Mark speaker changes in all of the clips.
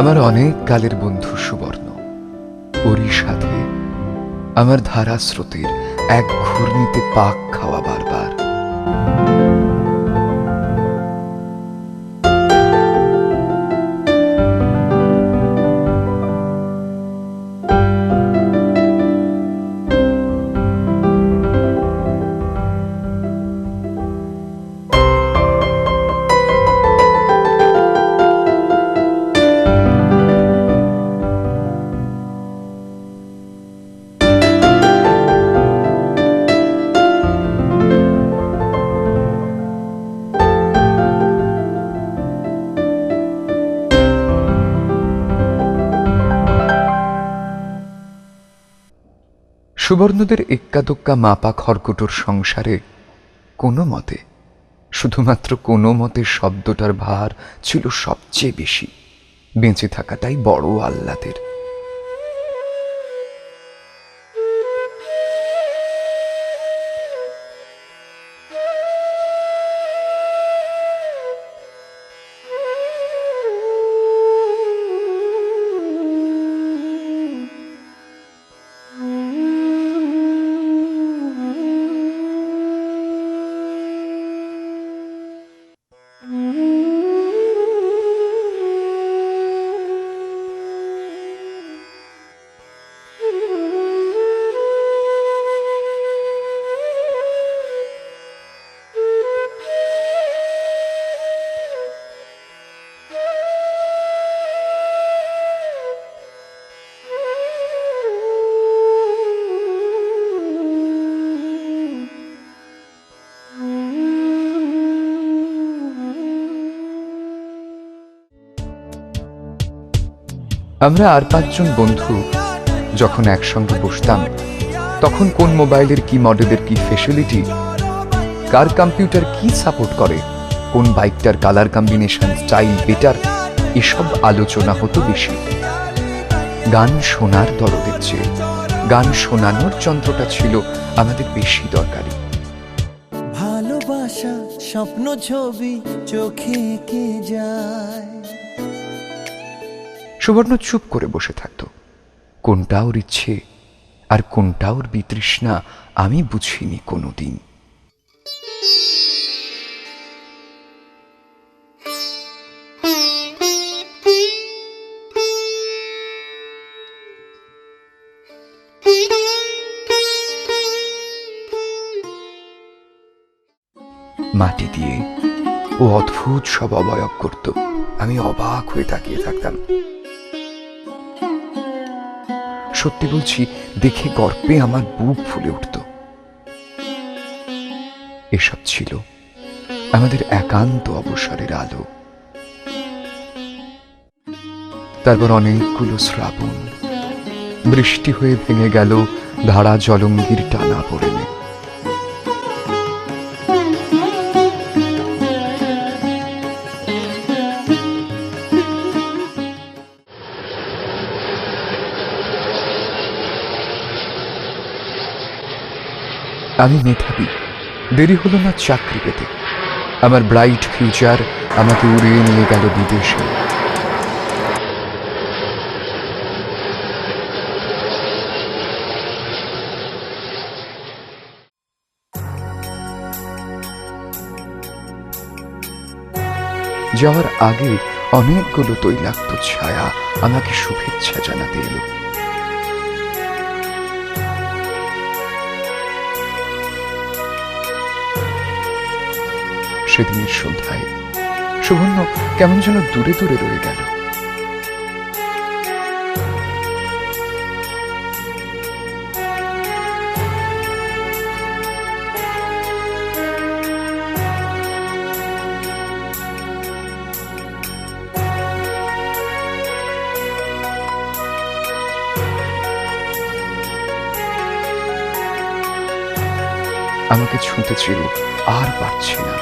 Speaker 1: আমার অনেক কালের বন্ধু সুবর্ণ, ওরই সাথে আমার ধারা স্রোতের এক ঘূর্ণিতে পাক খাওয়া বারবার। সুবর্ণদের এক্কা দোক্কা মাপা খড়কুটোর সংসারে কোনো মতে, শুধুমাত্র কোনো মতে শব্দটার ভার ছিল সবচেয়ে বেশি। বেঁচে থাকাটাই বড় আহ্লাদের। আমরা আর পাঁচজন বন্ধু যখন একসঙ্গে বসতাম, তখন কোন মোবাইলের কি মডেলের কি ফেসিলিটি, কার কম্পিউটার কি সাপোর্ট করে, কোন বাইকটার কালার কম্বিনেশন স্টাইল বেটার, এসব আলোচনা হতো বেশি। গান শোনার দরদের চেয়ে গান শোনানোর যন্ত্রটা ছিল আমাদের বেশি দরকারি।
Speaker 2: ভালোবাসা স্বপ্ন ছবি চোখে এঁকে যায়।
Speaker 1: সুবর্ণ চুপ করে বসে থাকত। কোনটা ওর ইচ্ছে আর কোনটা ওর বিতৃষ্ণা আমি বুঝিনি কোনোদিন। মাটি দিয়ে ও অদ্ভুত সব অবয়ব করত। আমি অবাক হয়ে তাকিয়ে থাকতাম। সত্যি বলছি, দেখে গর্বে আমার বুক ফুলে উঠত। এসব ছিল আমাদের একান্ত অবসরের আলো। তারপর অনেকগুলো শ্রাবণ বৃষ্টি হয়ে ভেঙে গেল ধারা জলঙ্গির টানা পড়েনে। আমি মেধাবী, দেরি হলো না চাকরি পেতে। আমার ব্রাইট ফিউচার আমাকে উড়িয়ে নিয়ে গেল বিদেশে। যাওয়ার আগে অনেকগুলো তৈলাক্ত ছায়া আমাকে শুভেচ্ছা জানাতে এলো। সেদিনের সন্ধ্যায় সুবর্ণ কেমন যেন দূরে দূরে রয়ে গেল। আমাকে ছুঁতে চেয়েও আর পারছি না।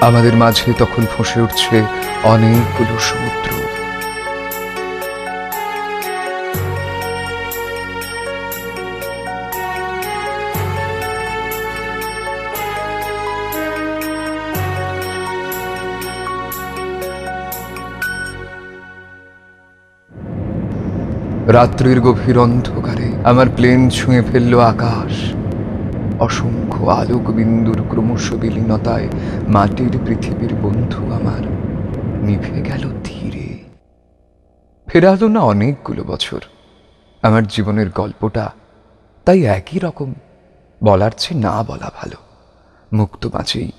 Speaker 1: আমাদের মাঝে তখন ফুঁসে উঠছে অনেকগুলো সমুদ্র। রাত্রির গভীর অন্ধকারে আমার প্লেন ছুঁয়ে ফেলল আকাশ। অসংখ্য আলোক বিন্দুর ক্রমশ বিলীনতায় মাটির পৃথিবীর বন্ধু আমার নিভে গেল ধীরে। ফেরালো না অনেকগুলো বছর। আমার জীবনের গল্পটা তাই একই রকম, বলার চেয়ে না বলা ভালো। মুক্ত বাঁচেই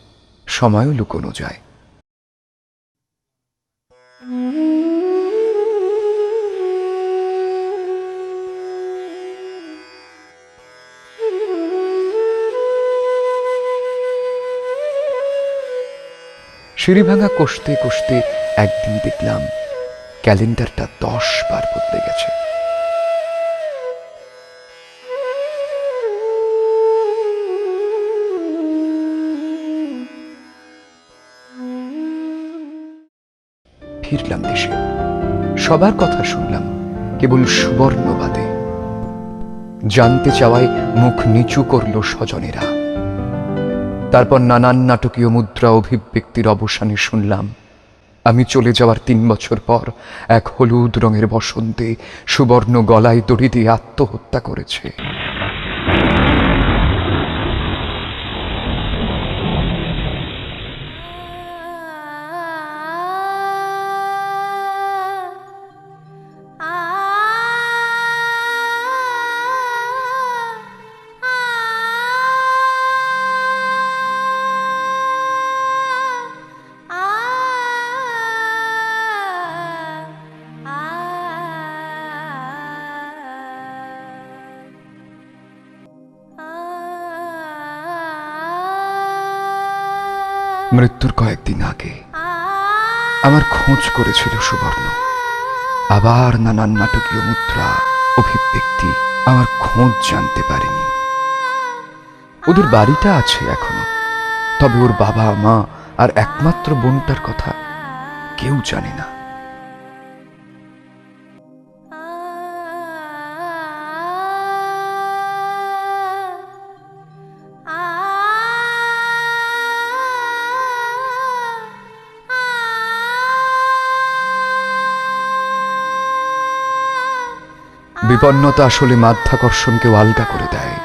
Speaker 1: সময়ও লুকোনো যায়। সিঁড়ি ভাঙা কষতে কষতে একদিন দেখলাম ক্যালেন্ডারটা 10 বার বদলে গেছে। ফিরলাম দেশে, সবার কথা শুনলাম, কেবল সুবর্ণ বাদে। জানতে চাওয়ায় মুখ নিচু করল স্বজনেরা। তারপর নানান নাটকীয় মুদ্রা অভিব্যক্তির অবসানে শুনলাম আমি চলে যাওয়ার 3 বছর পর এক হলুদ রঙের বসন্তে সুবর্ণ গলায় দড়ি দিয়ে আত্মহত্যা করেছে। মৃত্যুর কয়েকদিন আগে আমার খোঁজ করেছিল সুবর্ণ। আবার নানান নাটকীয় মুদ্রা অভিব্যক্তি আমার খোঁজ জানতে পারেনি। ওদের বাড়িটা আছে এখনো, তবে ওর বাবা মা আর একমাত্র বোনটার কথা কেউ জানে না। বিপন্নতা আসলে মাধ্যাকর্ষণকেও আলগা করে দেয়।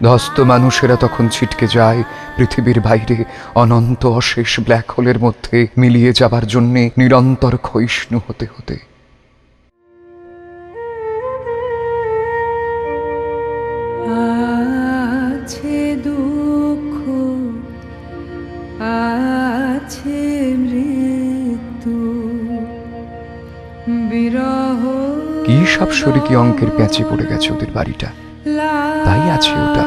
Speaker 1: ধ্বস্ত মানুষেরা তখন ছিটকে যায় পৃথিবীর বাইরে অনন্ত অশেষ ব্ল্যাক হোলের মধ্যে মিলিয়ে যাবার জন্যে নিরন্তর ক্ষয়িষ্ণু হতে হতে।
Speaker 3: আছে দুঃখ, আছে মৃত্যু, বিরহ
Speaker 1: কি সব শরিকি অঙ্কের প্যাঁচে পড়ে গেছে ওদের বাড়িটা, তাই আছে ওটা।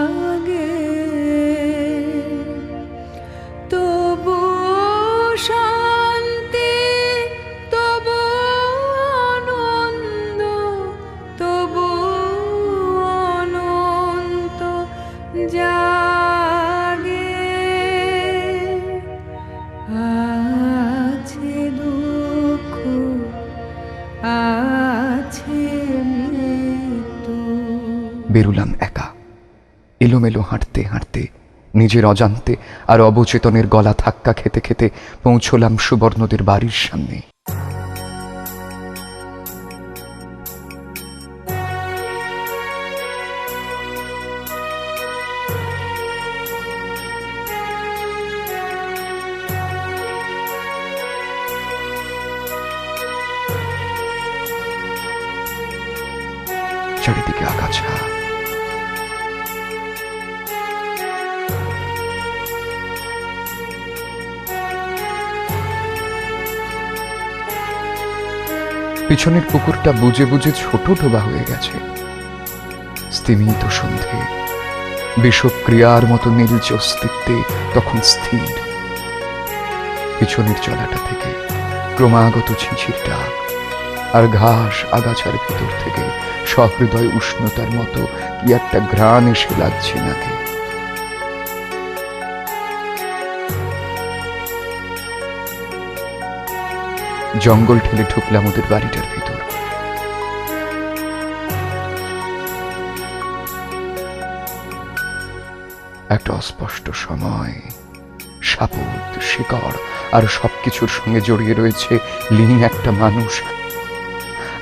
Speaker 3: তবু শান্তি, তবু আনন্দ, তবু অনন্ত জাগে। আছে দুঃখ, আছে মৃত্যু।
Speaker 1: বেরুলাম একা, এলোমেলো হাঁটতে হাঁটতে, নিজের অজান্তে আর অবচেতনের গলা ধাক্কা খেতে খেতে পৌঁছলাম সুবর্ণদের বাড়ির সামনে। চারিদিকে আগাছা, পিছনের পুকুরটা বুঝে বুঝে ছোট ডোবা হয়ে গেছে। স্তিমিত সন্ধে বিষক্রিয়ার মতো নীলচ অস্তিত্বে তখন স্থির। পিছনের চলাটা থেকে ক্রমাগত ছিঁচির ডাক, আর ঘাস আগাছার ভিতর থেকে সহৃদয় উষ্ণতার মতো কি একটা ঘ্রাণ এসে লাগছে নাকি। জঙ্গল ঠেলে ঢুকলাম ওদের বাড়িটার ভিতর। একটা অস্পষ্ট সময়, সাপদ, শিকড় আর সবকিছুর সঙ্গে জড়িয়ে রয়েছে লীন একটা মানুষ।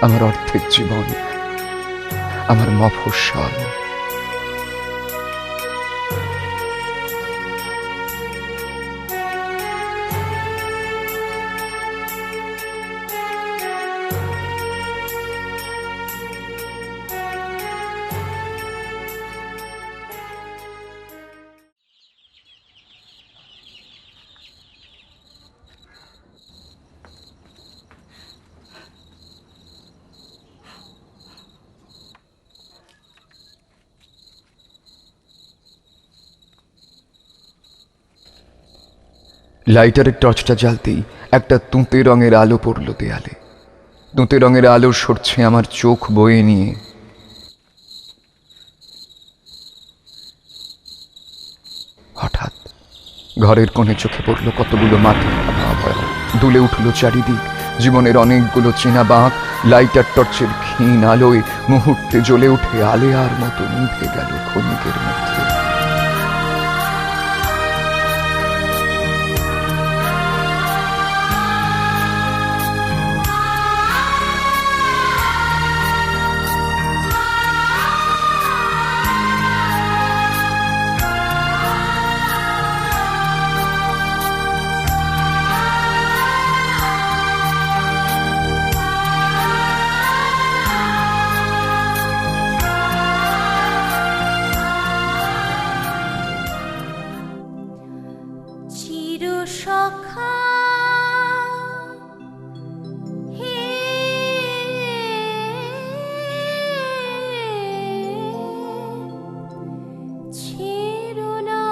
Speaker 1: আমার অর্ধেক জীবন আমার মফস্বল। লাইটারের টর্চটা জ্বালতেই একটা তুঁতে রঙের আলো পড়ল দেয়ালে। তুঁতে রঙের আলো সরছে আমার চোখ বয়ে নিয়ে। হঠাৎ ঘরের কোণে চোখে পড়ল কতগুলো মাটির আবহাওয়া, দুলে উঠল চারিদিক। জীবনের অনেকগুলো চেনা বাঁক লাইটার টর্চের ক্ষীণ আলোয় মুহূর্তে জ্বলে উঠে আলেয়ার মতো নিভে গেল ক্ষণিকের মধ্যে।
Speaker 3: চিরসখা হে ছেড়ো না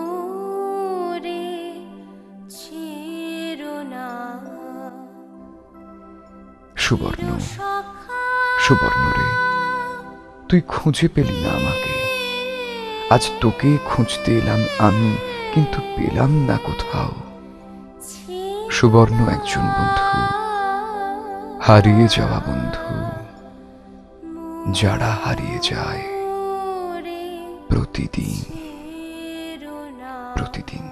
Speaker 3: মোরে, ছেড়ো না
Speaker 1: সুবর্ণ,
Speaker 3: সখা।
Speaker 1: সুবর্ণ রে, তুই খুঁজে পেলি না আমাকে। আজ তোকে খুঁজতে এলাম আমি, কিন্তু পেলাম না কোথাও। সুবর্ণ একজন বন্ধু, হারিয়ে যাওয়া বন্ধু, যারা হারিয়ে যায় প্রতিদিন প্রতিদিন।